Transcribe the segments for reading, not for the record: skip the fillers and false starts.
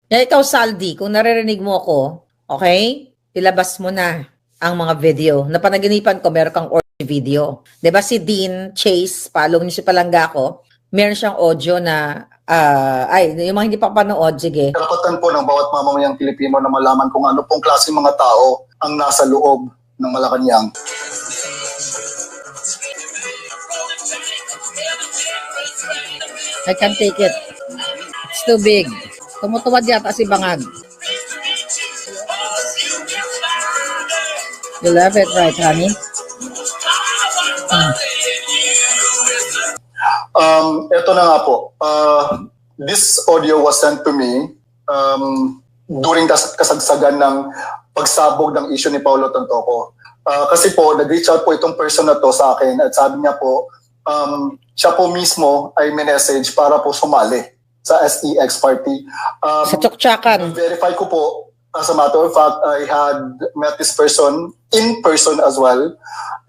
Kaya ikaw, Saldi, kung naririnig mo ako, okay, ilabas mo na ang mga video. Napanaginipan ko, meron kang audio video. 'Di ba si Dean Chase, follow niyo si Palangga ko, meron siyang audio na, yung mga hindi pa panood, sige. Karapatan po ng bawat mamamayang Pilipino na malaman kung ano pong klaseng mga tao ang nasa loob ng Malacanang. I can't take it. It's too big. Tumutuwad yata si Bangag. You love it, right, honey? Ito na nga po. This audio was sent to me during kasagsagan ng pagsabog ng issue ni Paulo Tontoco. Kasi po, nag-reach out po itong person na to sa akin at sabi niya po, siya po mismo ay message para po sumali sa SEX party. Sa Tsuktsakan. Verify ko po, as a matter of fact, I had met this person in person as well.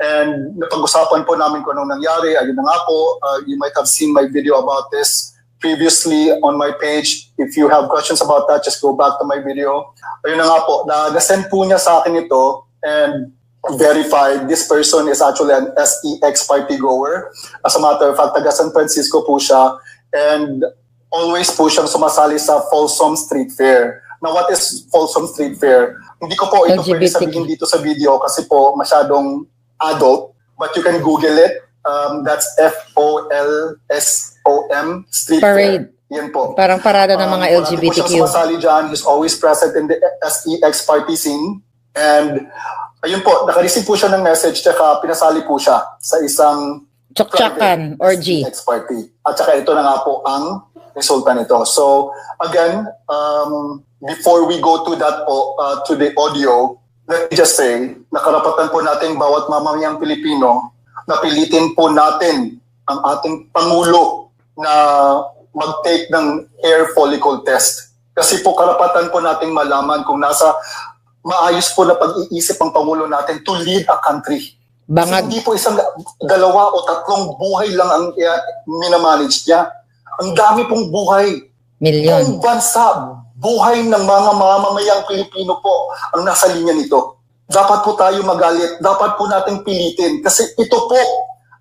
And napag-usapan po namin kung anong nangyari. Ayun na nga po, you might have seen my video about this previously on my page. If you have questions about that, just go back to my video. Ayun na nga po, na-send po niya sa akin ito and verified this person is actually an SEX party goer. As a matter of fact, taga San Francisco po siya and always po siyang sumasali sa Folsom Street Fair. Now, what is Folsom Street Fair? Hindi ko po ito pwede sabihin dito sa video kasi po masyadong adult, but you can Google it. That's FOLSOM Street Parade. Fair. Yan po. Parang parada ng mga LGBTQ. Po siyang sumasali dyan. He's always present in the SEX party scene. And ayun po, naka-receive po siya ng message tsaka pinasali po siya sa isang Tsuktsakan, orgy. SEX party. At saka ito na nga po ang resulta nito. So again, before we go to that po, to the audio, let me just say, nakarapatan po natin bawat mamamayang Pilipino na pilitin po natin ang ating Pangulo na mag-take ng hair follicle test. Kasi po karapatan po nating malaman kung nasa maayos po na pag-iisip ang Pangulo natin to lead a country. Bangag. Kasi hindi po isang, dalawa o tatlong buhay lang ang minamanage niya. Ang dami pong buhay. Milyon. Ang bansa, buhay ng mga mamamayang Pilipino po ang nasa linya nito. Dapat po tayo magalit, dapat po natin pilitin kasi ito po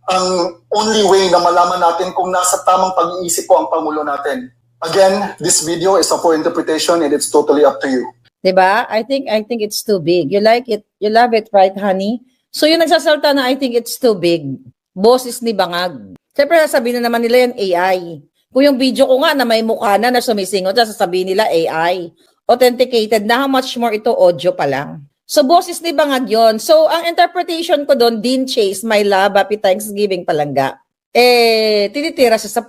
ang only way na malaman natin kung nasa tamang pag-iisip po ang Pangulo natin. Again, this video is up for interpretation and it's totally up to you. Diba? I think it's too big. You like it, you love it, right, honey? So yung nagsasalta na I think it's too big, boses ni Bangag. Siyempre sasabihin na naman nila yung AI. Kung yung video ko nga na may mukha na sumisingot, sasabihin nila AI. Authenticated na, how much more ito audio pa lang. So boses ni Bangag yun. So ang interpretation ko doon, Dean Chase, my love, happy Thanksgiving Palangga. Tinitira siya sa...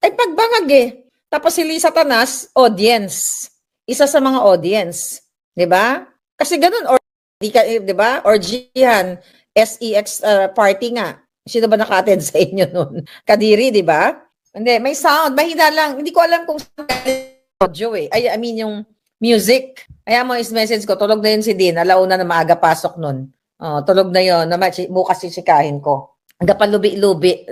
pag Bangag Tapos si Lisa Tanas, audience. Isa sa mga audience. Diba? Kasi ganun, diba? Orgihan, SEX party nga. Sino ba naka-attend sa inyo nun? Kadiri, diba? Hindi, may sound. Mahina lang. Hindi ko alam kung audio I mean yung music. Kaya mo is-message ko, tulog na yun si Dean. Alauna na maaga pasok nun. Tulog na yun. Bukas sisikahin ko. Gapalubi-lubi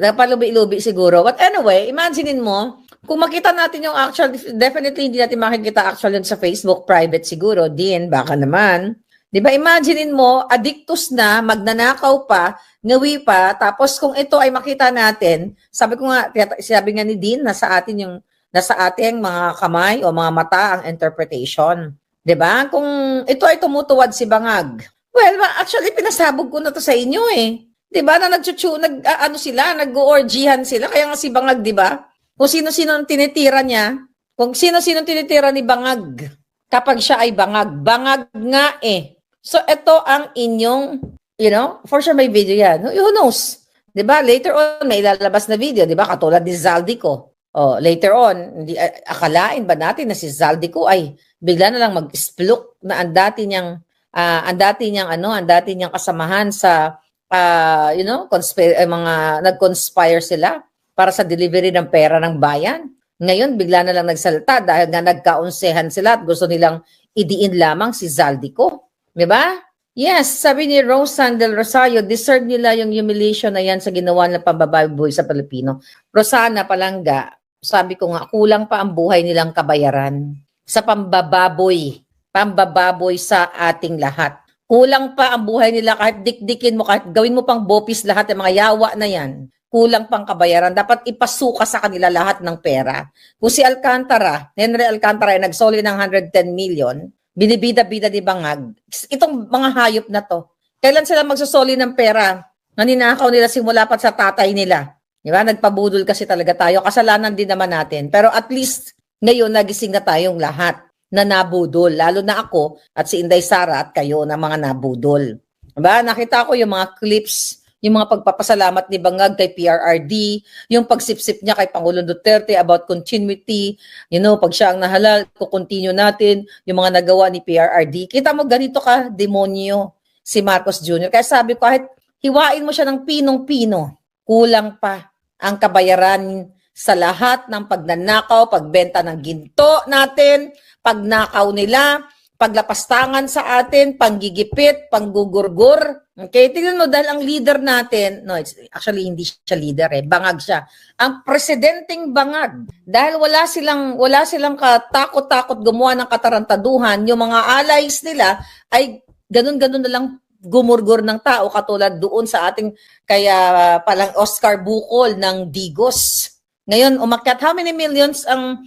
siguro. But anyway, imaginein mo, kung makita natin yung actual, definitely hindi natin makikita actual yun sa Facebook, private siguro. Dean, baka naman. Diba, imaginein mo, addictus na, magnanakaw pa, ngawi pa, tapos kung ito ay makita natin, sabi nga ni Dean, nasa ating mga kamay o mga mata ang interpretation. Diba? Kung ito ay tumutuwad si Bangag, well, actually, pinasabog ko na to sa inyo Diba? Na nag-orgihan sila, kaya nga si Bangag, diba? Kung sino-sino ang tinitira niya, kung sino-sino tinitira ni Bangag, kapag siya ay Bangag, Bangag nga So, ito ang inyong, for sure may video yan. Who knows? Diba? Later on, may ilalabas na video. Diba? Katulad ni Zaldico. Later on, akalain ba natin na si Zaldico ay bigla na lang mag-spluk na ang dati niyang kasamahan sa, mga nag-conspire sila para sa delivery ng pera ng bayan. Ngayon, bigla na lang nagsalta dahil nga nagkaunsehan sila at gusto nilang idiin lamang si Zaldico. Diba? Yes, sabi ni Rosan del Rosario, deserve nila yung humiliation na yan sa ginawa ng pambababoy sa Pilipino. Rosana Palangga, sabi ko nga, kulang pa ang buhay nilang kabayaran. sa pambababoy sa ating lahat. Kulang pa ang buhay nila kahit dikdikin mo, kahit gawin mo pang bopis lahat ng mga yawa na yan. Kulang pang kabayaran. Dapat ipasuka sa kanila lahat ng pera. Kung si Alcantara, Henry Alcantara ay nagsoli ng 110 million, binibida-bida ni Bangag, itong mga hayop na to, kailan sila magsusoli ng pera? Naninakaw nila simula pa sa tatay nila. Di ba? Nagpabudol kasi talaga tayo. Kasalanan din naman natin. Pero at least, ngayon nagising na tayong lahat na nabudol. Lalo na ako at si Inday Sara at kayo na mga nabudol. Diba? Nakita ko yung mga clips, yung mga pagpapasalamat ni Bangag kay PRRD, yung pagsipsip niya kay Pangulong Duterte about continuity, pag siya ang nahalal, kukontinue natin yung mga nagawa ni PRRD. Kita mo, ganito ka, demonyo, si Marcos Jr. Kaya sabi ko, kahit hiwain mo siya ng pinong-pino, kulang pa ang kabayaran sa lahat ng pagnanakaw, pagbenta ng ginto natin, pagnakaw nila, paglapastangan sa atin, panggigipit, panggugurgur. Okay, tingnan mo dahil ang leader natin, actually hindi siya leader Bangag siya. Ang presidenteng Bangag, dahil wala silang katakot-takot gumawa ng katarantaduhan, yung mga allies nila ay ganun-ganun na lang gumurgur ng tao katulad doon sa ating kaya palang Oscar Bukol ng Digos. Ngayon, umakyat, how many millions ang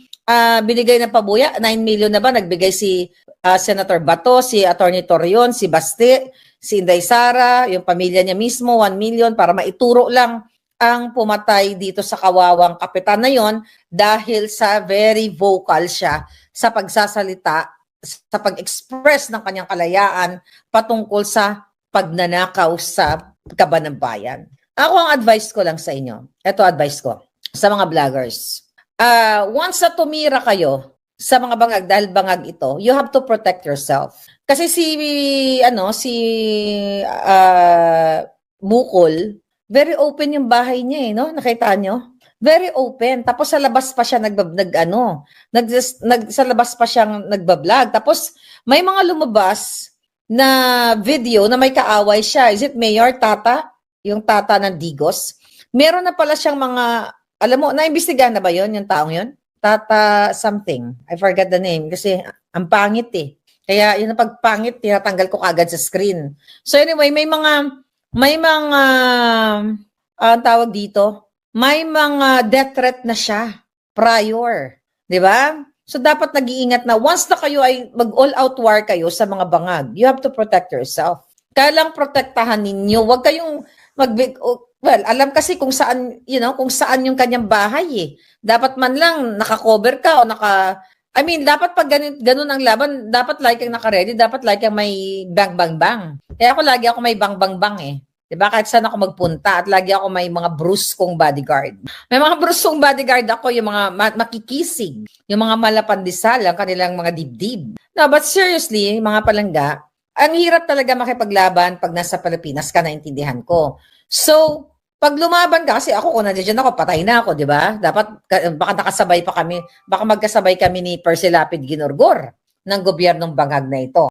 binigay na pabuya? 9 million na ba? Nagbigay si Senator Bato, si Attorney Torreon, si Baste, si Inday Sara, yung pamilya niya mismo, 1 million para maituro lang ang pumatay dito sa kawawang kapitan na yon dahil sa very vocal siya sa pagsasalita, sa pag-express ng kanyang kalayaan patungkol sa pagnanakaw sa kaban ng bayan. Ako ang advice ko lang sa inyo. Ito advice ko sa mga vloggers. Once na tumira kayo sa mga bangag dahil bangag ito, you have to protect yourself. Kasi si Bukol, very open yung bahay niya Nakita nyo? Very open. Tapos sa labas pa siya sa labas pa siyang nagbablog. Tapos may mga lumabas na video na may kaaway siya. Is it Mayor Tata? Yung Tata ng Digos? Meron na pala siyang mga, alam mo, naimbestigahan na ba yon yung taong yon? Tata something. I forgot the name kasi ang pangit Kaya yun ang pagpangit, tinatanggal ko kagad sa screen. So anyway, may mga tawag dito, may mga death threat na siya prior. Di ba? So dapat nag-iingat na once na kayo ay mag-all-out war kayo sa mga bangag, you have to protect yourself. Kaya lang protektahan ninyo. Huwag kayong alam kasi kung saan yung kanyang bahay Dapat man lang naka-cover ka o dapat pag ganun ang laban, dapat like ang naka-ready, dapat like ang may bang-bang-bang. Kaya lagi ako may bang-bang-bang Diba? Kahit saan ako magpunta at lagi ako may mga bruskong bodyguard. May mga bruskong bodyguard ako, yung mga makikisig, yung mga malapandisal, ang kanilang mga dibdib. No, but seriously, mga palangga, ang hirap talaga makipaglaban pag nasa Pilipinas ka, naintindihan ko. So, pag lumaban ka, kasi ako, kung nandiyan ako, patay na ako, di ba? Dapat, baka nakasabay pa kami, baka magkasabay kami ni Percy Lapid Ginorgor ng gobyernong bangag na ito.